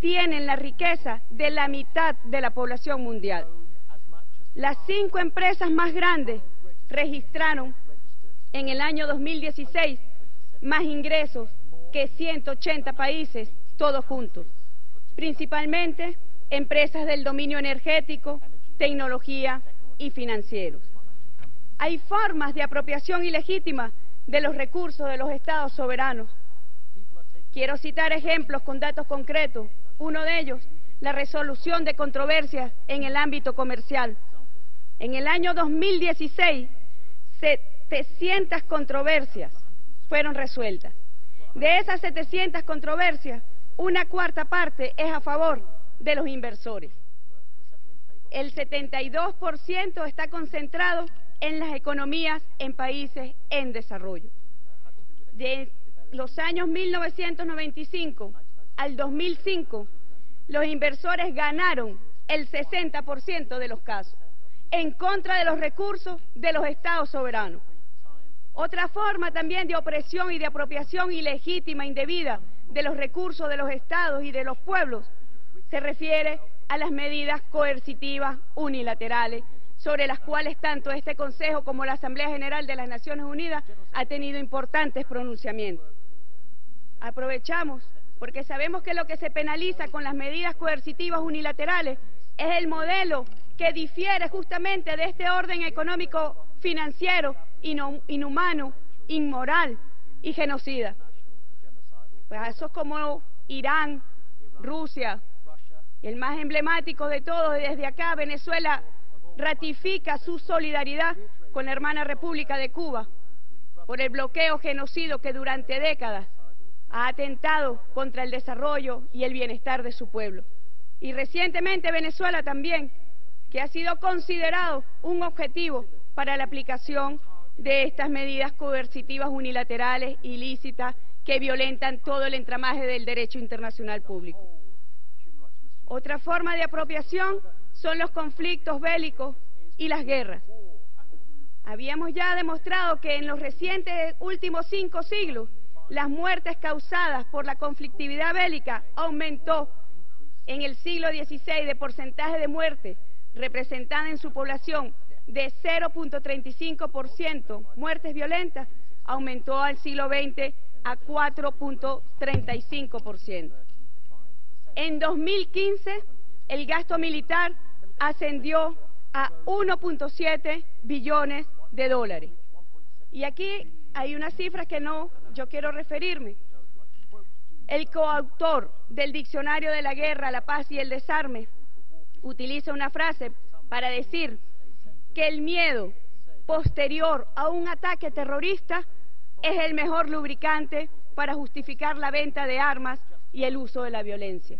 tienen la riqueza de la mitad de la población mundial. Las 5 empresas más grandes registraron en el año 2016 más ingresos que 180 países, todos juntos, principalmente empresas del dominio energético, tecnología y financieros. Hay formas de apropiación ilegítima de los recursos de los estados soberanos. Quiero citar ejemplos con datos concretos. Uno de ellos, la resolución de controversias en el ámbito comercial. En el año 2016, 700 controversias fueron resueltas. De esas 700 controversias, una cuarta parte es a favor de los inversores. El 72% está concentrado en las economías en países en desarrollo. De los años 1995 al 2005, los inversores ganaron el 60% de los casos, en contra de los recursos de los estados soberanos. Otra forma también de opresión y de apropiación ilegítima, indebida, de los recursos de los estados y de los pueblos, se refiere a las medidas coercitivas unilaterales, sobre las cuales tanto este Consejo como la Asamblea General de las Naciones Unidas ha tenido importantes pronunciamientos. Aprovechamos, porque sabemos que lo que se penaliza con las medidas coercitivas unilaterales es el modelo que difiere justamente de este orden económico financiero, inhumano, inmoral y genocida. Países como Irán, Rusia, y el más emblemático de todos, desde acá, Venezuela, ratifica su solidaridad con la hermana República de Cuba por el bloqueo genocidio que durante décadas ha atentado contra el desarrollo y el bienestar de su pueblo. Y recientemente Venezuela también, que ha sido considerado un objetivo para la aplicación de estas medidas coercitivas unilaterales, ilícitas, que violentan todo el entramaje del derecho internacional público. Otra forma de apropiación son los conflictos bélicos y las guerras. Habíamos ya demostrado que en los recientes últimos 5 siglos, las muertes causadas por la conflictividad bélica aumentó en el siglo XVI de porcentaje de muerte representada en su población de 0.35% muertes violentas, aumentó al siglo XX a 4.35%. En 2015, el gasto militar ascendió a 1.7 billones de dólares. Y aquí hay unas cifras que yo quiero referirme. El coautor del Diccionario de la Guerra, la Paz y el Desarme utiliza una frase para decir que el miedo posterior a un ataque terrorista es el mejor lubricante para justificar la venta de armas y el uso de la violencia.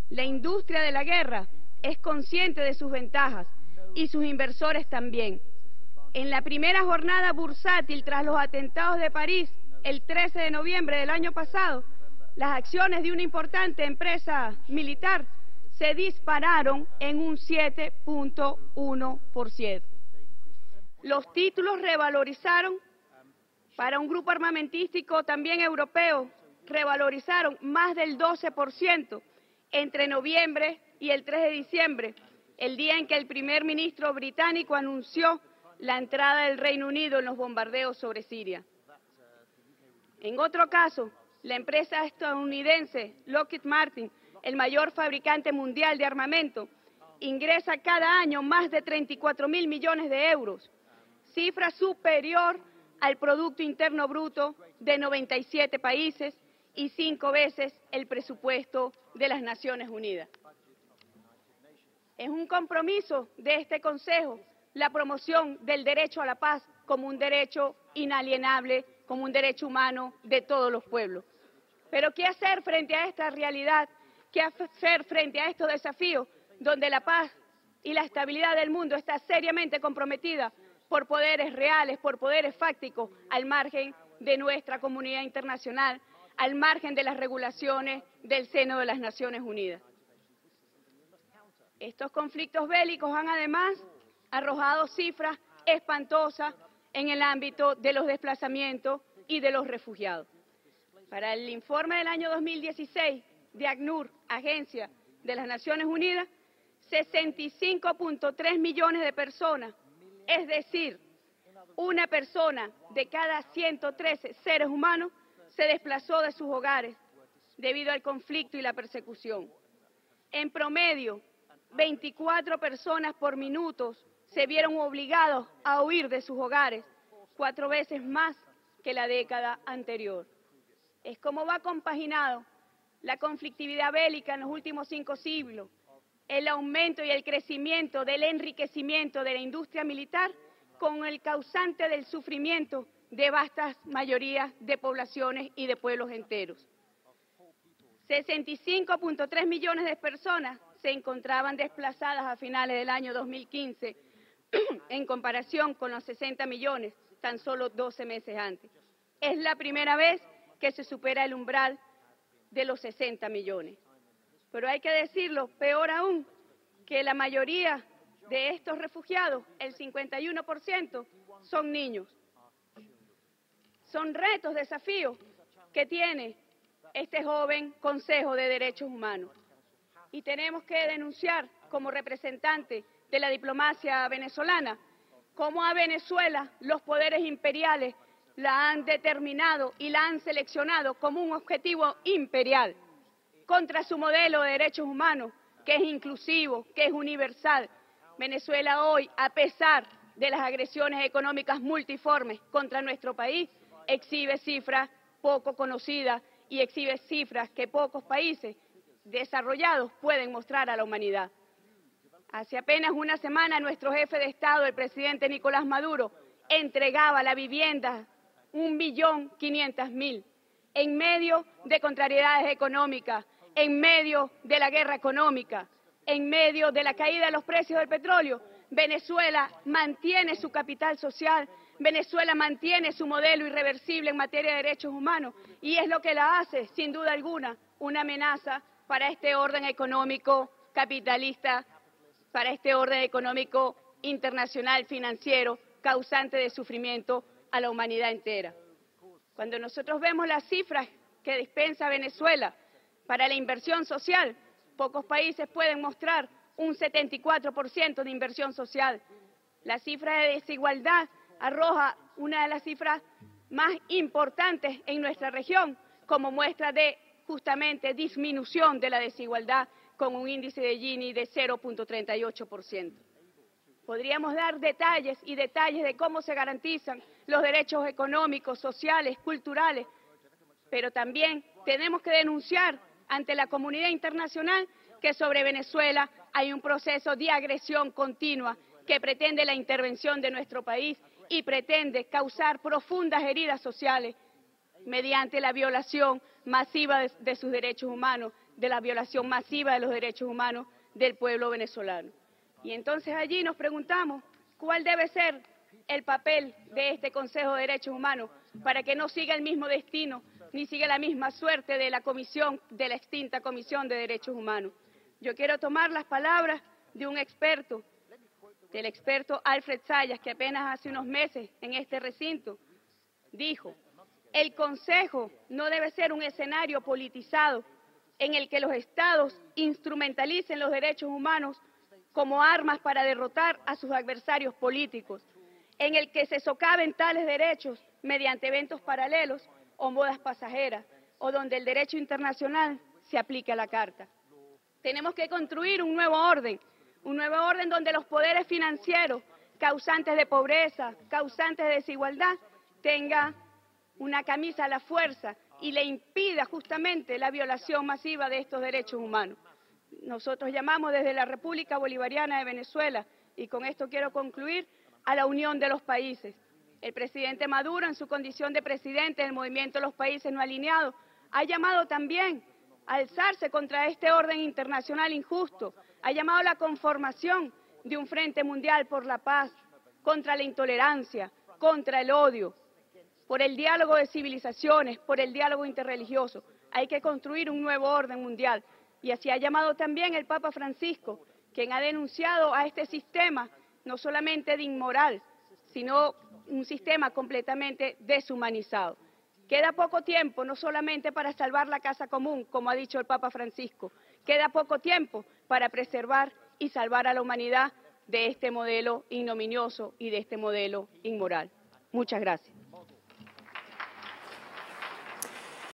La industria de la guerra es consciente de sus ventajas y sus inversores también. En la primera jornada bursátil tras los atentados de París, el 13 de noviembre del año pasado, las acciones de una importante empresa militar se dispararon en un 7.1%. Los títulos revalorizaron, para un grupo armamentístico también europeo, revalorizaron más del 12% entre noviembre y el 3 de diciembre, el día en que el primer ministro británico anunció la entrada del Reino Unido en los bombardeos sobre Siria. En otro caso, la empresa estadounidense Lockheed Martin, el mayor fabricante mundial de armamento, ingresa cada año más de 34.000 millones de euros, cifra superior al Producto Interno Bruto de 97 países y 5 veces el presupuesto de las Naciones Unidas. Es un compromiso de este Consejo la promoción del derecho a la paz como un derecho inalienable, como un derecho humano de todos los pueblos. Pero ¿qué hacer frente a esta realidad? ¿Qué hacer frente a estos desafíos donde la paz y la estabilidad del mundo está seriamente comprometida por poderes reales, por poderes fácticos, al margen de nuestra comunidad internacional, al margen de las regulaciones del seno de las Naciones Unidas? Estos conflictos bélicos han además arrojado cifras espantosas en el ámbito de los desplazamientos y de los refugiados. Para el informe del año 2016 de ACNUR, Agencia de las Naciones Unidas, 65.3 millones de personas, es decir, una persona de cada 113 seres humanos se desplazó de sus hogares debido al conflicto y la persecución. En promedio, 24 personas por minuto se vieron obligados a huir de sus hogares, 4 veces más que la década anterior. Es como va compaginado la conflictividad bélica en los últimos 5 siglos, el aumento y el crecimiento del enriquecimiento de la industria militar con el causante del sufrimiento de vastas mayorías de poblaciones y de pueblos enteros. 65.3 millones de personas se encontraban desplazadas a finales del año 2015 en comparación con los 60 millones tan solo 12 meses antes. Es la primera vez que se supera el umbral de los 60 millones. Pero hay que decirlo, peor aún, que la mayoría de estos refugiados, el 51%, son niños. Son retos, desafíos que tiene este joven Consejo de Derechos Humanos. Y tenemos que denunciar como representante de la diplomacia venezolana cómo a Venezuela los poderes imperiales la han determinado y la han seleccionado como un objetivo imperial contra su modelo de derechos humanos, que es inclusivo, que es universal. Venezuela hoy, a pesar de las agresiones económicas multiformes contra nuestro país, exhibe cifras poco conocidas y exhibe cifras que pocos países desarrollados pueden mostrar a la humanidad. Hace apenas una semana nuestro jefe de Estado, el presidente Nicolás Maduro, entregaba la vivienda 1.500.000 en medio de contrariedades económicas, en medio de la guerra económica, en medio de la caída de los precios del petróleo. Venezuela mantiene su capital social, Venezuela mantiene su modelo irreversible en materia de derechos humanos y es lo que la hace, sin duda alguna, una amenaza para este orden económico capitalista, para este orden económico internacional financiero causante de sufrimiento a la humanidad entera. Cuando nosotros vemos las cifras que dispensa Venezuela para la inversión social, pocos países pueden mostrar un 74% de inversión social. La cifra de desigualdad arroja una de las cifras más importantes en nuestra región como muestra de justamente disminución de la desigualdad con un índice de Gini de 0.38%. Podríamos dar detalles y detalles de cómo se garantizan los derechos económicos, sociales, culturales, pero también tenemos que denunciar ante la comunidad internacional que sobre Venezuela hay un proceso de agresión continua que pretende la intervención de nuestro país y pretende causar profundas heridas sociales mediante la violación masiva de sus derechos humanos, de la violación masiva de los derechos humanos del pueblo venezolano. Y entonces allí nos preguntamos cuál debe ser el papel de este Consejo de Derechos Humanos para que no siga el mismo destino ni siga la misma suerte de la comisión, de la extinta Comisión de Derechos Humanos. Yo quiero tomar las palabras de un experto, del experto Alfred Zayas, que apenas hace unos meses en este recinto dijo: el Consejo no debe ser un escenario politizado en el que los estados instrumentalicen los derechos humanos como armas para derrotar a sus adversarios políticos, en el que se socaven tales derechos mediante eventos paralelos o modas pasajeras, o donde el derecho internacional se aplique a la carta. Tenemos que construir un nuevo orden donde los poderes financieros, causantes de pobreza, causantes de desigualdad, tengan una camisa a la fuerza y le impida justamente la violación masiva de estos derechos humanos. Nosotros llamamos desde la República Bolivariana de Venezuela, y con esto quiero concluir, a la unión de los países. El presidente Maduro, en su condición de presidente del Movimiento de los Países No Alineados, ha llamado también a alzarse contra este orden internacional injusto, ha llamado a la conformación de un Frente Mundial por la Paz, contra la intolerancia, contra el odio, por el diálogo de civilizaciones, por el diálogo interreligioso. Hay que construir un nuevo orden mundial. Y así ha llamado también el Papa Francisco, quien ha denunciado a este sistema, no solamente de inmoral, sino un sistema completamente deshumanizado. Queda poco tiempo, no solamente para salvar la casa común, como ha dicho el Papa Francisco, queda poco tiempo para preservar y salvar a la humanidad de este modelo ignominioso y de este modelo inmoral. Muchas gracias.